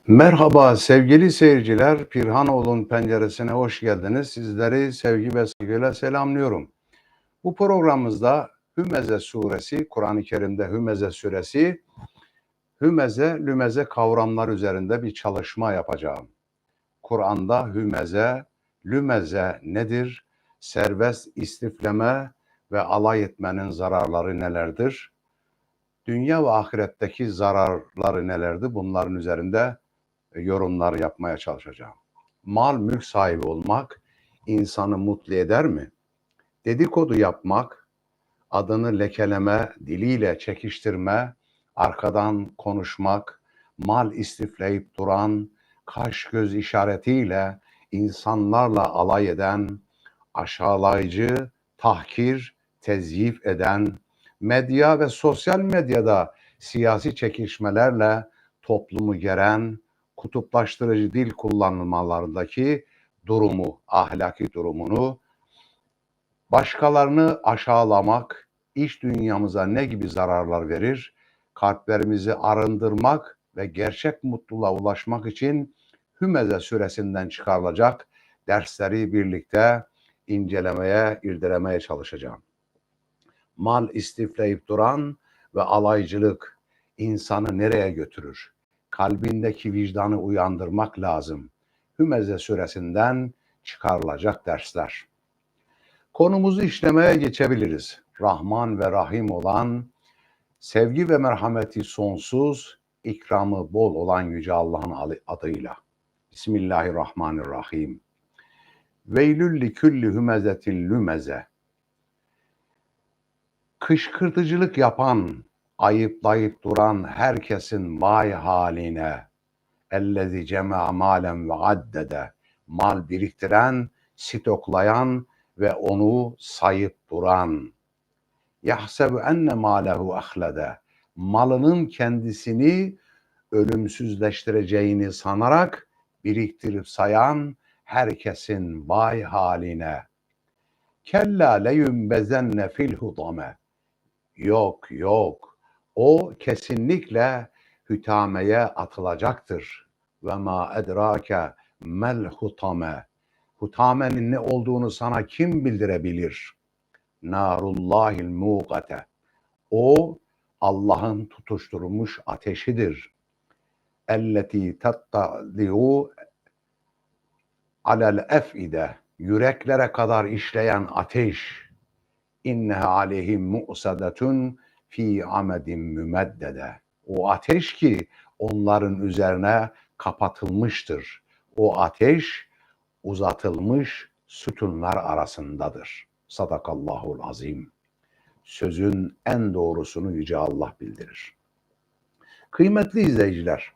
Merhaba sevgili seyirciler, Pirhanoğlu'nun penceresine hoş geldiniz. Sizleri sevgi ve saygıyla selamlıyorum. Bu programımızda Hümeze suresi, Kur'an-ı Kerim'de Hümeze suresi, Hümeze, Lümeze kavramlar üzerinde bir çalışma yapacağım. Kur'an'da Hümeze, Lümeze nedir? Serbest istifleme ve alay etmenin zararları nelerdir? Dünya ve ahiretteki zararları nelerdir? Bunların üzerinde yorumlar yapmaya çalışacağım. Mal mülk sahibi olmak insanı mutlu eder mi? Dedikodu yapmak, adını lekeleme, diliyle çekiştirme, arkadan konuşmak, mal istifleyip duran, kaş göz işaretiyle insanlarla alay eden, aşağılayıcı, tahkir, tezyif eden, medya ve sosyal medyada siyasi çekişmelerle toplumu geren, kutuplaştırıcı dil kullanmalarındaki durumu, ahlaki durumunu, başkalarını aşağılamak, iç dünyamıza ne gibi zararlar verir? Kalplerimizi arındırmak ve gerçek mutluluğa ulaşmak için Hümeze suresinden çıkarılacak dersleri birlikte incelemeye, irdelemeye çalışacağım. Mal istifleyip duran ve alaycılık insanı nereye götürür? Kalbindeki vicdanı uyandırmak lazım. Hümeze suresinden çıkarılacak dersler. Konumuzu işlemeye geçebiliriz. Rahman ve Rahim olan, sevgi ve merhameti sonsuz, ikramı bol olan Yüce Allah'ın adıyla. Bismillahirrahmanirrahim. Veylül likülli hümezetin lümeze. Kışkırtıcılık yapan, ayıplayıp duran herkesin vay haline. Ellezî cema'a malen ve addede. Mal biriktiren, stoklayan ve onu sayıp duran. Yahsebu enne malehu ahlede. Malının kendisini ölümsüzleştireceğini sanarak biriktirip sayan herkesin vay haline. Kella leyumbezenne fil hudame. Yok yok. O kesinlikle hütameye atılacaktır. Ve ma edrake mel hutame. Hutamenin ne olduğunu sana kim bildirebilir? Narullahil muqate. O Allah'ın tutuşturmuş ateşidir. Elleti tattaliu alel efide. Yüreklere kadar işleyen ateş. İnneha aleyhim mu'sadetun fi amedin mümeddede. O ateş ki onların üzerine kapatılmıştır. O ateş uzatılmış sütunlar arasındadır. Sadakallahul azim. Sözün en doğrusunu Yüce Allah bildirir. Kıymetli izleyiciler,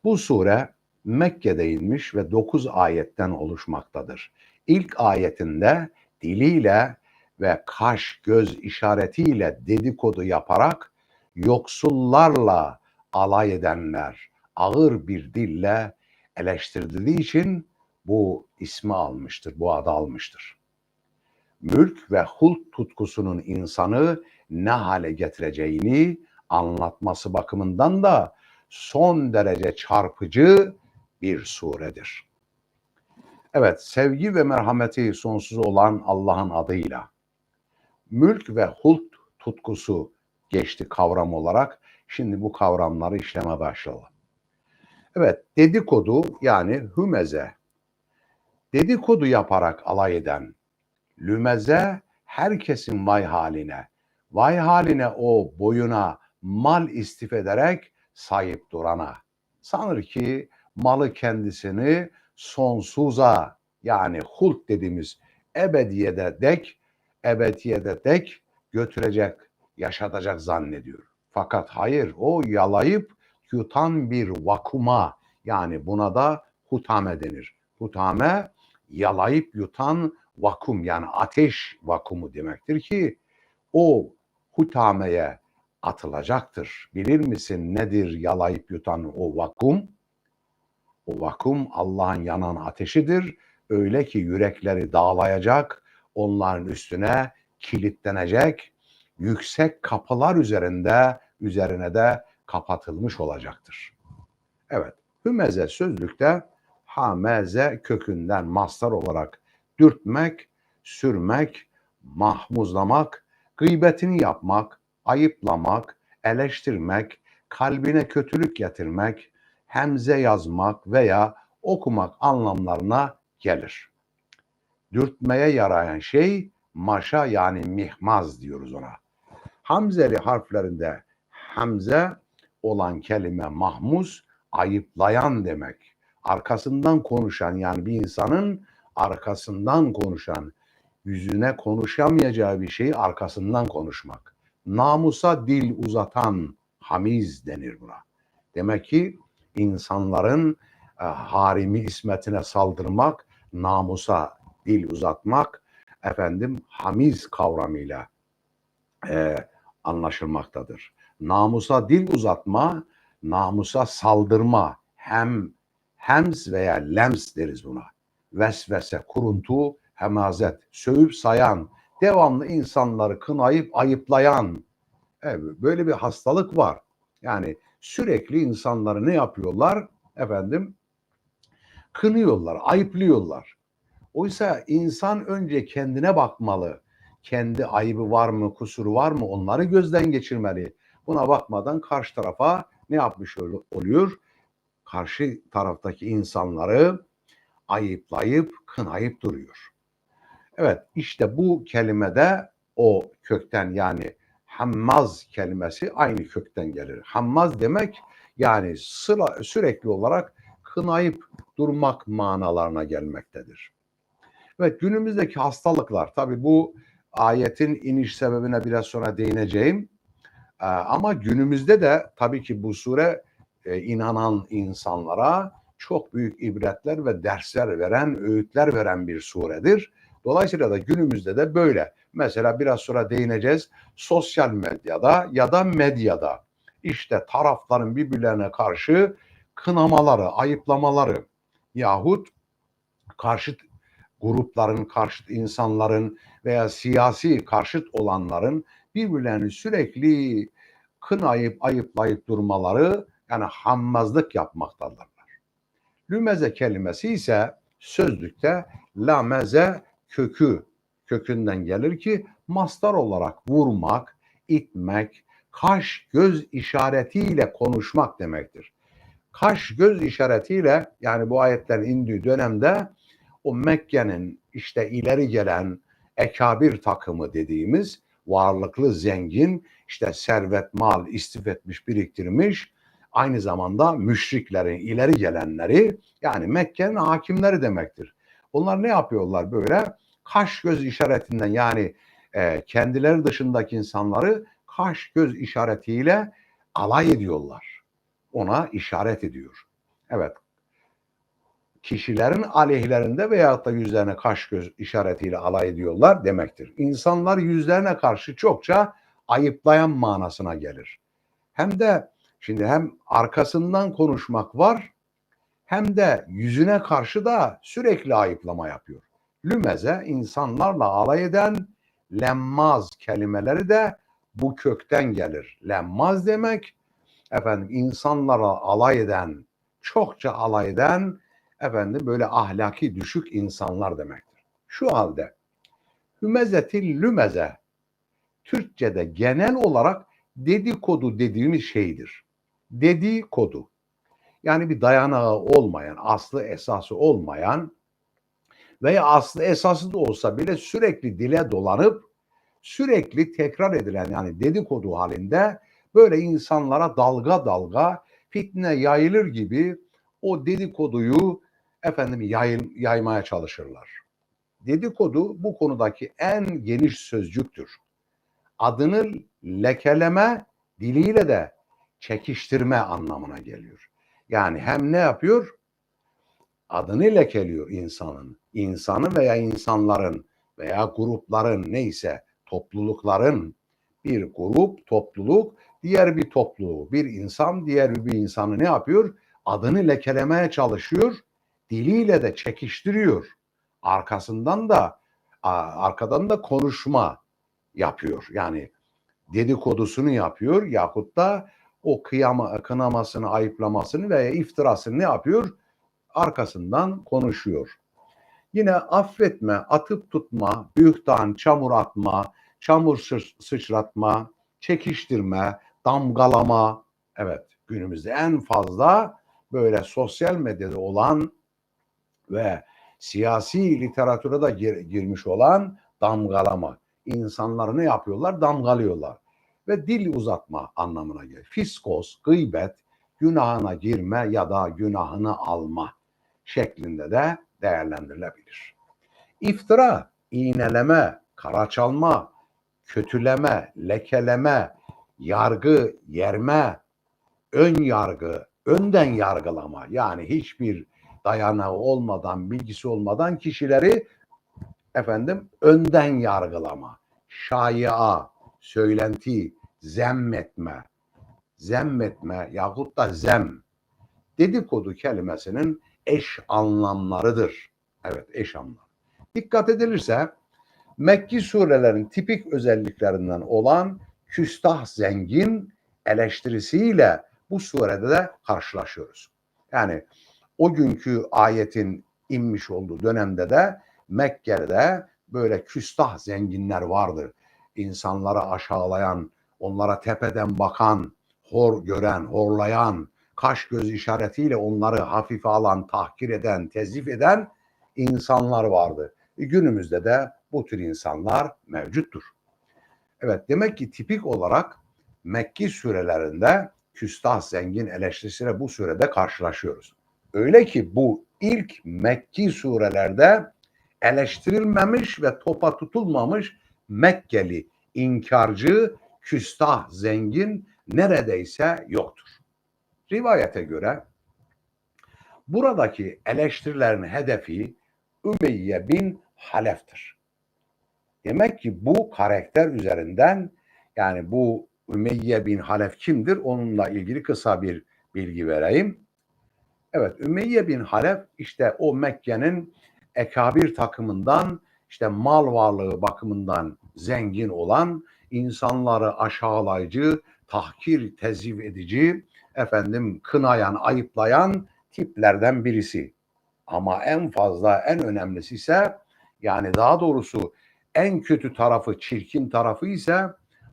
bu sure Mekke'de inmiş ve 9 ayetten oluşmaktadır. İlk ayetinde diliyle ve kaş göz işaretiyle dedikodu yaparak yoksullarla alay edenler ağır bir dille eleştirdiği için bu ismi almıştır, bu adı almıştır. Mülk ve hulk tutkusunun insanı ne hale getireceğini anlatması bakımından da son derece çarpıcı bir suredir. Evet, sevgi ve merhameti sonsuz olan Allah'ın adıyla. Mülk ve hulk tutkusu geçti kavram olarak. Şimdi bu kavramları işleme başlayalım. Evet, dedikodu yani hümeze. Dedikodu yaparak alay eden, lümeze herkesin vay haline. Vay haline o boyuna mal istif ederek sahip durana. Sanır ki malı kendisini sonsuza yani hulk dediğimiz ebediyede dek götürecek, yaşatacak zannediyor. Fakat hayır, o yalayıp yutan bir vakuma, yani buna da hutame denir. Hutame yalayıp yutan vakum, yani ateş vakumu demektir ki o hutameye atılacaktır. Bilir misin nedir yalayıp yutan o vakum? O vakum Allah'ın yanan ateşidir. Öyle ki yürekleri dağlayacak, onların üstüne kilitlenecek, yüksek kapılar üzerine de kapatılmış olacaktır. Evet, Hümeze sözlükte hameze kökünden mastar olarak dürtmek, sürmek, mahmuzlamak, gıybetini yapmak, ayıplamak, eleştirmek, kalbine kötülük getirmek, hemze yazmak veya okumak anlamlarına gelir. Dürtmeye yarayan şey maşa yani mihmaz diyoruz ona. Hamzeli harflerinde hamze olan kelime mahmuz ayıplayan demek. Arkasından konuşan yani bir insanın arkasından konuşan, yüzüne konuşamayacağı bir şeyi arkasından konuşmak. Namusa dil uzatan hamiz denir buna. Demek ki insanların harimi ismetine saldırmak, namusa dil uzatmak, hamiz kavramıyla e, anlaşılmaktadır. Namusa dil uzatma, namusa saldırma, hems veya lems deriz buna. Vesvese, kuruntu, hemazet, sövüp sayan, devamlı insanları kınayıp ayıplayan, evet, böyle bir hastalık var. Yani sürekli insanları ne yapıyorlar? Kınıyorlar, ayıplıyorlar. Oysa insan önce kendine bakmalı. Kendi ayıbı var mı, kusuru var mı onları gözden geçirmeli. Buna bakmadan karşı tarafa ne yapmış oluyor? Karşı taraftaki insanları ayıplayıp, kınayıp duruyor. Evet, işte bu kelimede o kökten yani hammaz kelimesi aynı kökten gelir. Hammaz demek yani sürekli olarak kınayıp durmak manalarına gelmektedir. Evet, günümüzdeki hastalıklar tabii bu ayetin iniş sebebine biraz sonra değineceğim. Ama günümüzde de tabii ki bu sure inanan insanlara çok büyük ibretler ve dersler veren, öğütler veren bir suredir. Dolayısıyla da günümüzde de böyle. Mesela biraz sonra değineceğiz. Sosyal medyada ya da medyada işte tarafların birbirlerine karşı kınamaları, ayıplamaları yahut karşıt grupların, karşıt insanların veya siyasi karşıt olanların birbirlerini sürekli kınayıp ayıplayıp durmaları yani hammazlık yapmaktadırlar. Lümeze kelimesi ise sözlükte lameze kökünden gelir ki mastar olarak vurmak, itmek, kaş göz işaretiyle konuşmak demektir. Kaş göz işaretiyle yani bu ayetlerin indiği dönemde o Mekke'nin işte ileri gelen ekabir takımı dediğimiz varlıklı, zengin, işte servet, mal istif etmiş, biriktirmiş, aynı zamanda müşriklerin ileri gelenleri yani Mekke'nin hakimleri demektir. Onlar ne yapıyorlar böyle? Kaş göz işaretinden yani kendileri dışındaki insanları kaş göz işaretiyle alay ediyorlar. Ona işaret ediyor. Evet, kişilerin aleyhlerinde veyahut da yüzlerine kaş göz işaretiyle alay ediyorlar demektir. İnsanlar yüzlerine karşı çokça ayıplayan manasına gelir. Hem de şimdi hem arkasından konuşmak var hem de yüzüne karşı da sürekli ayıplama yapıyor. Lümeze insanlarla alay eden lemmaz kelimeleri de bu kökten gelir. Lemmaz demek insanlara alay eden, çokça alay eden böyle ahlaki düşük insanlar demektir. Şu halde hümezetil lümeze Türkçe'de genel olarak dedikodu dediğimiz şeydir. Dedikodu. Yani bir dayanağı olmayan, aslı esası olmayan veya aslı esası da olsa bile sürekli dile dolanıp sürekli tekrar edilen yani dedikodu halinde böyle insanlara dalga dalga fitne yayılır gibi o dedikoduyu yaymaya çalışırlar. Dedikodu bu konudaki en geniş sözcüktür. Adını lekeleme diliyle de çekiştirme anlamına geliyor. Yani hem ne yapıyor? Adını lekeliyor insanın. İnsanı veya insanların veya grupların neyse toplulukların bir grup, topluluk, diğer bir topluluğu, bir insan diğer bir insanı ne yapıyor? Adını lekelemeye çalışıyor, diliyle de çekiştiriyor. Arkadan da konuşma yapıyor. Yani dedikodusunu yapıyor yahut da o kınamasını, ayıplamasını veya iftirasını ne yapıyor? Arkasından konuşuyor. Yine affetme, atıp tutma, bühtan, çamur atma, çamur sıçratma, çekiştirme, damgalama. Evet, günümüzde en fazla böyle sosyal medyada olan ve siyasi literatüre de girmiş olan damgalama. İnsanları ne yapıyorlar? Damgalıyorlar. Ve dil uzatma anlamına gelir. Fiskos, gıybet, günahına girme ya da günahını alma şeklinde de değerlendirilebilir. İftira, iğneleme, kara çalma, kötüleme, lekeleme, yargı, yerme, ön yargı, önden yargılama, yani hiçbir dayanağı olmadan, bilgisi olmadan kişileri önden yargılama, şaia, söylenti, zemmetme yahut da dedikodu kelimesinin eş anlamlarıdır. Evet, eş anlam. Dikkat edilirse Mekki surelerin tipik özelliklerinden olan küstah zengin eleştirisiyle bu surede de karşılaşıyoruz. Yani o günkü ayetin inmiş olduğu dönemde de Mekke'de böyle küstah zenginler vardı. İnsanları aşağılayan, onlara tepeden bakan, hor gören, horlayan, kaş göz işaretiyle onları hafife alan, tahkir eden, tezif eden insanlar vardı. Günümüzde de bu tür insanlar mevcuttur. Evet, demek ki tipik olarak Mekki surelerinde küstah zengin eleştirisiyle bu surede karşılaşıyoruz. Öyle ki bu ilk Mekki surelerde eleştirilmemiş ve topa tutulmamış Mekkeli inkarcı, küstah zengin neredeyse yoktur. Rivayete göre buradaki eleştirilerin hedefi Ümeyye bin Halef'tir. Demek ki bu karakter üzerinden, yani bu Ümeyye bin Halef kimdir? Onunla ilgili kısa bir bilgi vereyim. Evet, Ümeyye bin Halef işte o Mekke'nin ekabir takımından, işte mal varlığı bakımından zengin olan, insanları aşağılayıcı, tahkir, tezif edici, kınayan, ayıplayan tiplerden birisi. Ama en fazla, en önemlisi ise, yani daha doğrusu en kötü tarafı, çirkin tarafı ise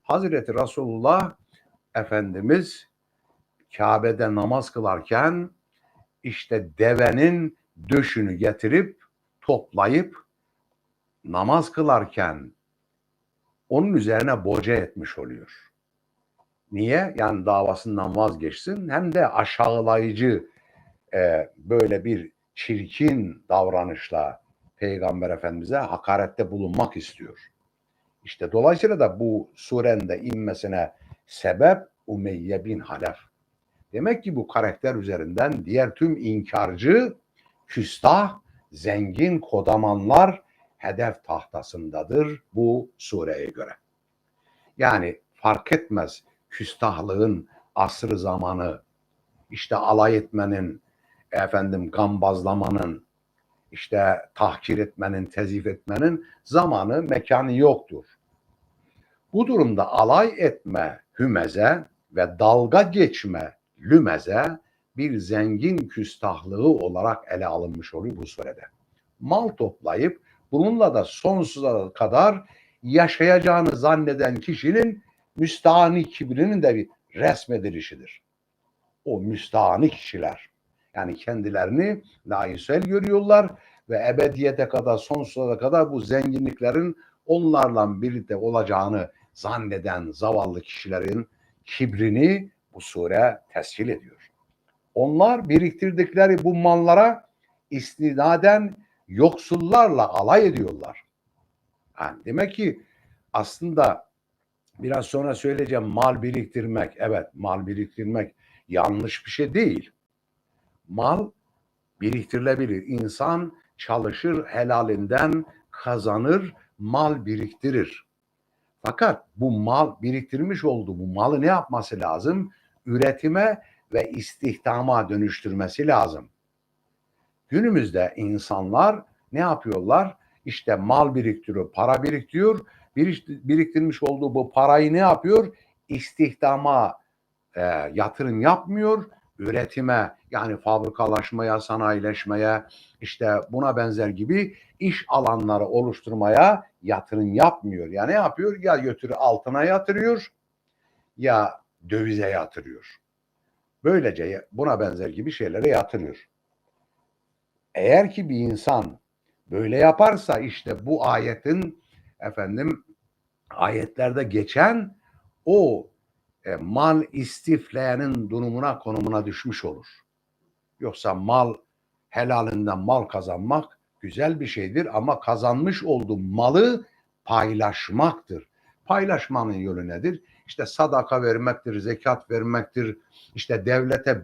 Hazreti Resulullah Efendimiz Kabe'de namaz kılarken işte devenin döşünü getirip toplayıp namaz kılarken onun üzerine boca etmiş oluyor. Niye? Yani davasından vazgeçsin, hem de aşağılayıcı böyle bir çirkin davranışla Peygamber Efendimiz'e hakarette bulunmak istiyor. İşte dolayısıyla da bu surenin de inmesine sebep Ümeyye bin Halef. Demek ki bu karakter üzerinden diğer tüm inkarcı, küstah, zengin kodamanlar hedef tahtasındadır bu sureye göre. Yani fark etmez küstahlığın asrı zamanı, işte alay etmenin, gambazlamanın, işte tahkir etmenin, tezif etmenin zamanı, mekanı yoktur. Bu durumda alay etme hümeze ve dalga geçme lümeze bir zengin küstahlığı olarak ele alınmış oluyor bu surede. Mal toplayıp bununla da sonsuza kadar yaşayacağını zanneden kişinin müstahni kibrinin de bir resmedilişidir. O müstahni kişiler, yani kendilerini layıksel görüyorlar ve ebediyete kadar, sonsuza kadar bu zenginliklerin onlarla birlikte olacağını zanneden zavallı kişilerin kibrini bu sure tescil ediyor. Onlar biriktirdikleri bu mallara istinaden yoksullarla alay ediyorlar. Yani demek ki aslında biraz sonra söyleyeceğim, mal biriktirmek, evet, mal biriktirmek yanlış bir şey değil. Mal biriktirilebilir. İnsan çalışır, helalinden kazanır, mal biriktirir. Fakat bu mal, biriktirmiş olduğu bu malı ne yapması lazım? Üretime ve istihdama dönüştürmesi lazım. Günümüzde insanlar ne yapıyorlar? İşte mal biriktiriyor, para biriktiriyor. Biriktirmiş olduğu bu parayı ne yapıyor? İstihdama yatırım yapmıyor. Üretime yani fabrikalaşmaya, sanayileşmeye, işte buna benzer gibi iş alanları oluşturmaya yatırım yapmıyor. Ya ne yapıyor? Ya götürü altına yatırıyor ya dövize yatırıyor. Böylece buna benzer gibi şeylere yatırıyor. Eğer ki bir insan böyle yaparsa işte bu ayetlerde geçen o mal istifleyenin durumuna konumuna düşmüş olur. Yoksa helalinden mal kazanmak güzel bir şeydir ama kazanmış olduğu malı paylaşmaktır. Paylaşmanın yolu nedir? İşte sadaka vermektir, zekat vermektir, işte devlete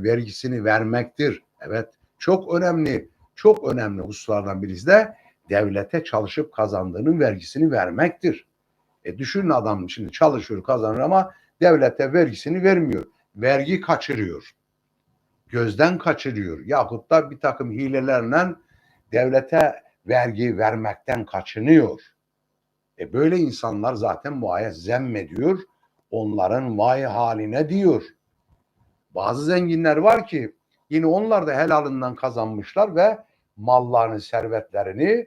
vergisini vermektir. Evet, çok önemli, çok önemli hususlardan birisi de devlete çalışıp kazandığının vergisini vermektir. Düşünün adam şimdi çalışıyor, kazanır ama devlete vergisini vermiyor. Vergi kaçırıyor. Gözden kaçırıyor. Yahut da bir takım hilelerle devlete vergi vermekten kaçınıyor. Böyle insanlar zaten bu ayet zemmediyor. Onların vay haline diyor. Bazı zenginler var ki yine onlar da helalından kazanmışlar ve mallarını, servetlerini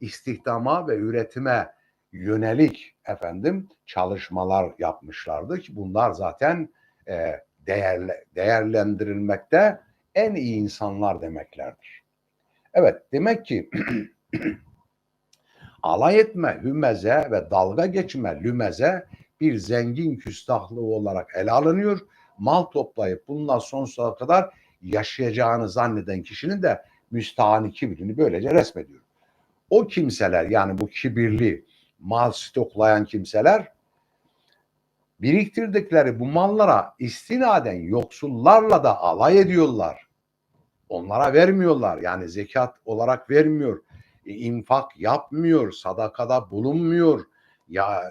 istihdama ve üretime yönelik çalışmalar yapmışlardı ki bunlar zaten değerlendirilmekte en iyi insanlar demeklerdir. Evet, demek ki alay etme, hümeze ve dalga geçme, lümeze bir zengin küstahlığı olarak ele alınıyor. Mal toplayıp bundan sonsuza kadar yaşayacağını zanneden kişinin de müstahani kibrini böylece resmediyor. O kimseler yani bu kibirli mal stoklayan kimseler biriktirdikleri bu mallara istinaden yoksullarla da alay ediyorlar. Onlara vermiyorlar. Yani zekat olarak vermiyor. İnfak yapmıyor. Sadakada bulunmuyor. Ya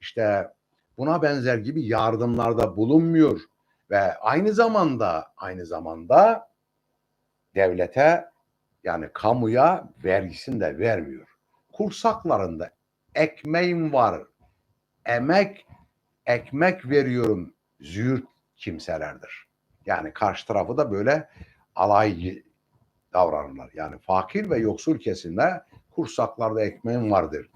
işte buna benzer gibi yardımlarda bulunmuyor. Ve aynı zamanda devlete yani kamuya vergisini de vermiyor. Kursaklarında ekmeğim var. Ekmek veriyorum züğürt kimselerdir. Yani karşı tarafı da böyle alay davranırlar. Yani fakir ve yoksul kesimde kursaklarda ekmeğim vardır.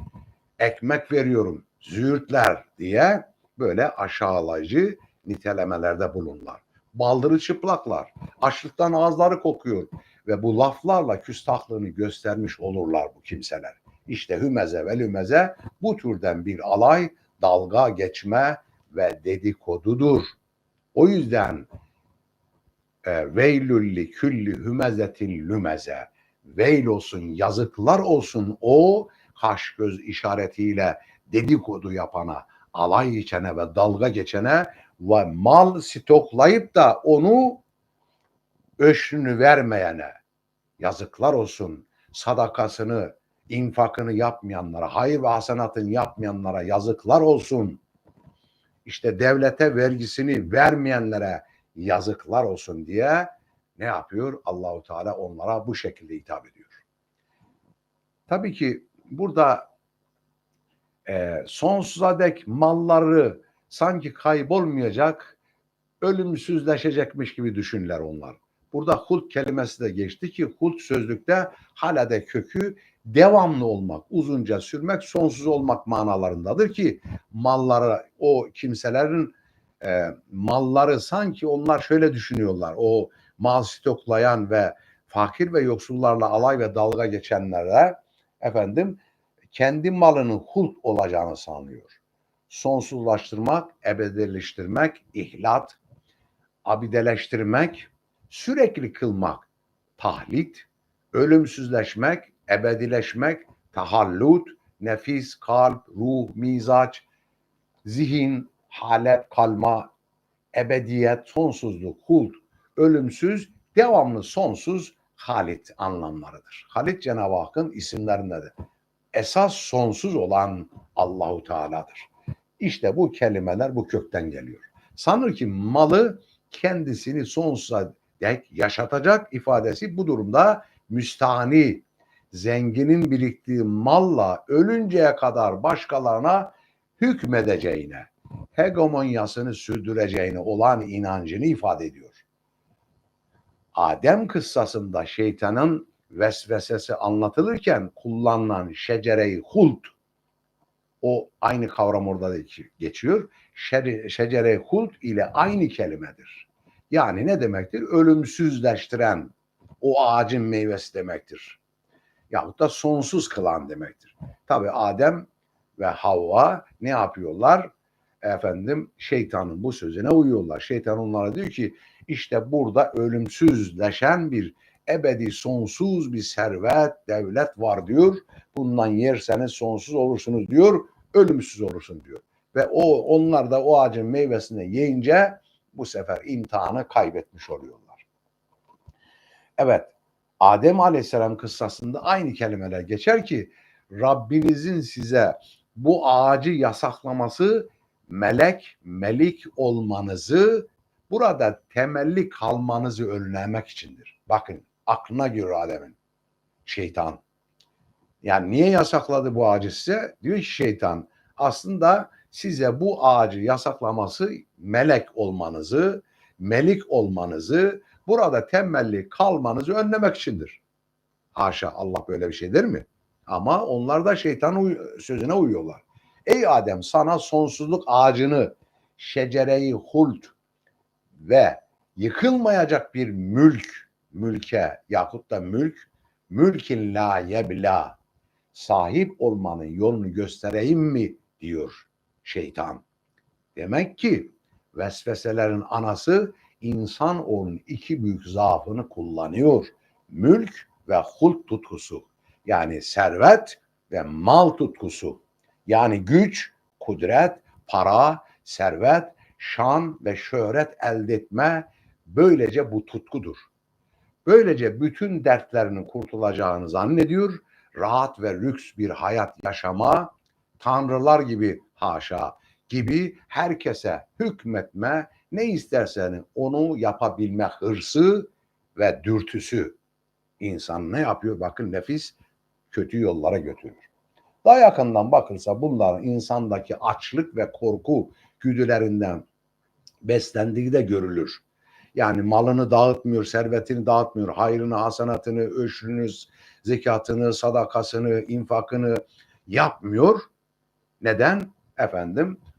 Ekmek veriyorum züğürtler diye böyle aşağılayıcı nitelemelerde bulunurlar. Baldırı çıplaklar. Açlıktan ağızları kokuyor ve bu laflarla küstahlığını göstermiş olurlar bu kimseler. İşte hümeze ve lümeze bu türden bir alay, dalga geçme ve dedikodudur. O yüzden veylülli külli hümezetin lümeze. Veil olsun, yazıklar olsun o kaş göz işaretiyle dedikodu yapana, alay geçene ve dalga geçene ve mal stoklayıp da onu öşrünü vermeyene yazıklar olsun. Sadakasını, infakını yapmayanlara, hayır ve hasenatını yapmayanlara yazıklar olsun. İşte devlete vergisini vermeyenlere yazıklar olsun diye ne yapıyor? Allahu Teala onlara bu şekilde hitap ediyor. Tabii ki burada sonsuza dek malları sanki kaybolmayacak, ölümsüzleşecekmiş gibi düşünürler onlar. Burada hult kelimesi de geçti ki hult sözlükte hala da kökü devamlı olmak, uzunca sürmek, sonsuz olmak manalarındadır ki malları o kimselerin malları sanki onlar şöyle düşünüyorlar. O mal stoklayan ve fakir ve yoksullarla alay ve dalga geçenlere kendi malının hult olacağını sanıyor. Sonsuzlaştırmak, ebedileştirmek, ihlat, abideleştirmek, sürekli kılmak, tahlit, ölümsüzleşmek, ebedileşmek, tahallut, nefis, kalp, ruh, mizaç, zihin, halet, kalma, ebediyet, sonsuzluk, hult, ölümsüz, devamlı sonsuz halit anlamlarıdır. Halit Cenab-ı Hakk'ın isimlerindedir. Esas sonsuz olan Allahu Teala'dır. İşte bu kelimeler bu kökten geliyor. Sanır ki malı kendisini sonsuza dek yaşatacak ifadesi bu durumda müstahni, zenginin biriktiği malla ölünceye kadar başkalarına hükmedeceğine, hegemonyasını sürdüreceğine olan inancını ifade ediyor. Adem kıssasında şeytanın vesvesesi anlatılırken kullanılan şecere-i hult, o aynı kavram orada da geçiyor. Şecere-i hult ile aynı kelimedir. Yani ne demektir? Ölümsüzleştiren o ağacın meyvesi demektir. Yahut da sonsuz kılan demektir. Tabi Adem ve Havva ne yapıyorlar? Şeytanın bu sözüne uyuyorlar. Şeytan onlara diyor ki işte burada ölümsüzleşen bir ebedi sonsuz bir servet, devlet var diyor. Bundan yerseniz sonsuz olursunuz diyor. Ölümsüz olursun diyor. Ve onlar da o ağacın meyvesini yiyince bu sefer imtihanı kaybetmiş oluyorlar. Evet, Adem Aleyhisselam kıssasında aynı kelimeler geçer ki Rabbinizin size bu ağacı yasaklaması melik olmanızı, burada temelli kalmanızı önlemek içindir. Bakın aklına göre Adem'in şeytan. Yani niye yasakladı bu ağacı size? Diyor ki şeytan aslında size bu ağacı yasaklaması melik olmanızı, burada temelli kalmanızı önlemek içindir. Haşa, Allah böyle bir şey der mi? Ama onlar da şeytanın sözüne uyuyorlar. Ey Adem, sana sonsuzluk ağacını, şecere-i hult ve yıkılmayacak bir mülke yahut da mülkin la yebla sahip olmanın yolunu göstereyim mi diyor şeytan. Demek ki vesveselerin anası insanoğlunun iki büyük zaafını kullanıyor. Mülk ve hult tutkusu. Yani servet ve mal tutkusu. Yani güç, kudret, para, servet, şan ve şöhret elde etme, böylece bu tutkudur. Böylece bütün dertlerinin kurtulacağını zannediyor. Rahat ve lüks bir hayat yaşama, tanrılar gibi haşa gibi herkese hükmetme, ne isterseniz onu yapabilme hırsı ve dürtüsü insan ne yapıyor? Bakın nefis kötü yollara götürür. Daha yakından bakılsa bunların insandaki açlık ve korku güdülerinden beslendiği de görülür. Yani malını dağıtmıyor, servetini dağıtmıyor, hayrını, hasanatını, öşrünü, zekatını, sadakasını, infakını yapmıyor. Neden?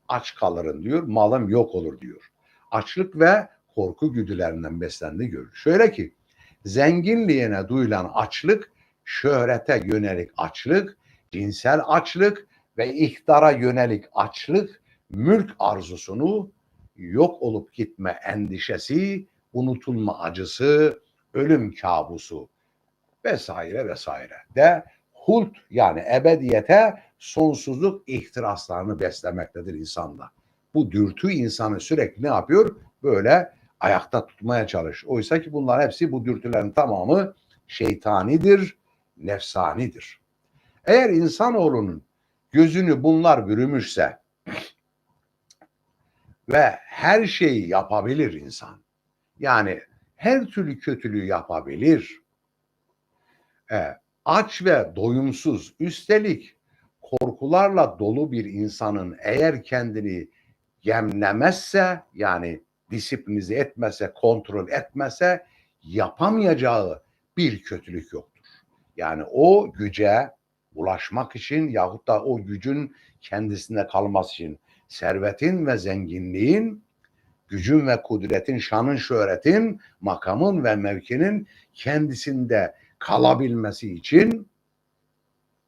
Aç kalırım diyor, malım yok olur diyor. Açlık ve korku güdülerinden beslendiği görülür. Şöyle ki, zenginliğine duyulan açlık, şöhrete yönelik açlık, cinsel açlık ve iktidara yönelik açlık, mülk arzusunu, yok olup gitme endişesi, unutulma acısı, ölüm kabusu vesaire vesaire de hult yani ebediyete sonsuzluk ihtiraslarını beslemektedir insanda. Bu dürtü insanı sürekli ne yapıyor? Böyle ayakta tutmaya çalışıyor. Oysa ki bunlar hepsi, bu dürtülerin tamamı şeytanidir, nefsanidir. Eğer insanoğlunun gözünü bunlar bürümüşse ve her şeyi yapabilir insan. Yani her türlü kötülüğü yapabilir. Aç ve doyumsuz, üstelik korkularla dolu bir insanın eğer kendini yemlemezse, yani disiplinize etmese, kontrol etmese yapamayacağı bir kötülük yoktur. Yani o güce ulaşmak için yahut da o gücün kendisinde kalması için servetin ve zenginliğin, gücün ve kudretin, şanın, şöhretin, makamın ve mevkinin kendisinde kalabilmesi için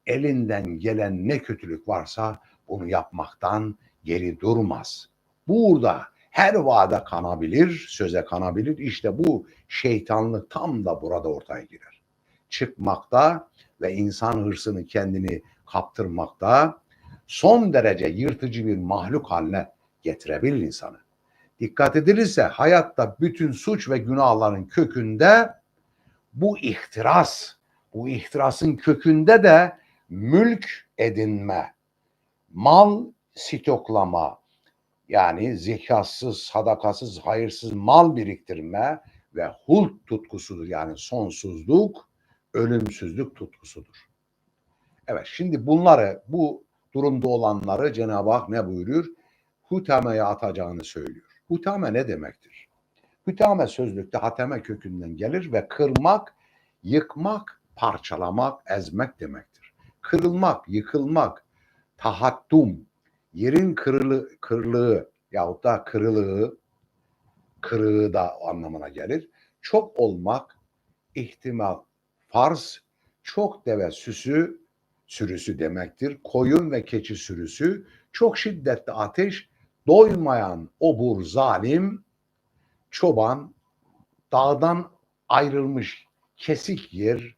elinden gelen ne kötülük varsa bunu yapmaktan geri durmaz. Burada her vaada kanabilir, söze kanabilir. İşte bu şeytanlık tam da burada ortaya girer. Çıkmakta ve insan hırsını kendini kaptırmakta, son derece yırtıcı bir mahluk haline getirebilir insanı. Dikkat edilirse hayatta bütün suç ve günahların kökünde bu ihtirasın kökünde de mülk edinme, mal stoklama, yani zekatsız, sadakasız, hayırsız mal biriktirme ve hult tutkusudur. Yani sonsuzluk, ölümsüzlük tutkusudur. Evet, şimdi bunları, bu durumda olanları Cenab-ı Hak ne buyuruyor? hutameye atacağını söylüyor. Hutame ne demektir? Hutame sözlükte hateme kökünden gelir ve kırmak, yıkmak, parçalamak, ezmek demektir. Kırılmak, yıkılmak, tahattum, yerin kırılığı yahut da kırığı da anlamına gelir. Çok olmak, ihtimal, farz, çok deve sürüsü demektir. Koyun ve keçi sürüsü, çok şiddetli ateş, doymayan obur zalim, çoban, dağdan ayrılmış kesik yer,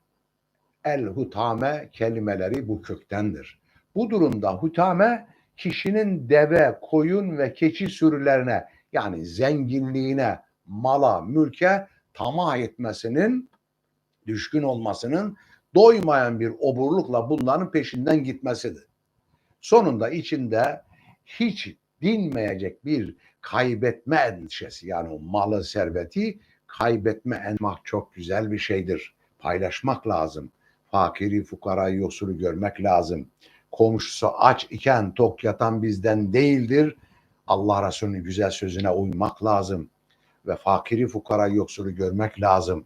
el hutame kelimeleri bu köktendir. Bu durumda hutame kişinin deve, koyun ve keçi sürülerine yani zenginliğine, mala, mülke tamah etmesinin, düşkün olmasının, doymayan bir oburlukla bunların peşinden gitmesidir. Sonunda içinde hiç dinmeyecek bir kaybetme endişesi, yani o malı, serveti kaybetme endişesi çok güzel bir şeydir. Paylaşmak lazım. Fakiri, fukarayı, yoksulu görmek lazım. Komşusu aç iken tok yatan bizden değildir. Allah Resulü'nün güzel sözüne uymak lazım. Ve fakiri, fukarayı, yoksulu görmek lazım.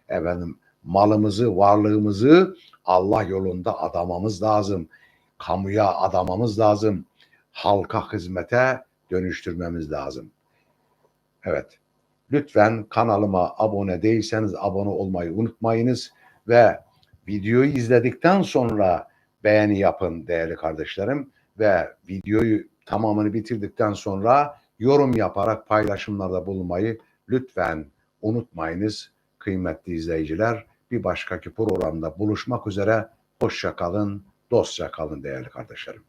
Efendim, malımızı, varlığımızı Allah yolunda adamamız lazım. Kamuya adamamız lazım. Halka hizmete dönüştürmemiz lazım. Evet. Lütfen kanalıma abone değilseniz abone olmayı unutmayınız ve videoyu izledikten sonra beğeni yapın değerli kardeşlerim ve videoyu tamamını bitirdikten sonra yorum yaparak paylaşımlarda bulunmayı lütfen unutmayınız kıymetli izleyiciler. Bir başkaki programda buluşmak üzere. Hoşça kalın, dostça kalın değerli kardeşlerim.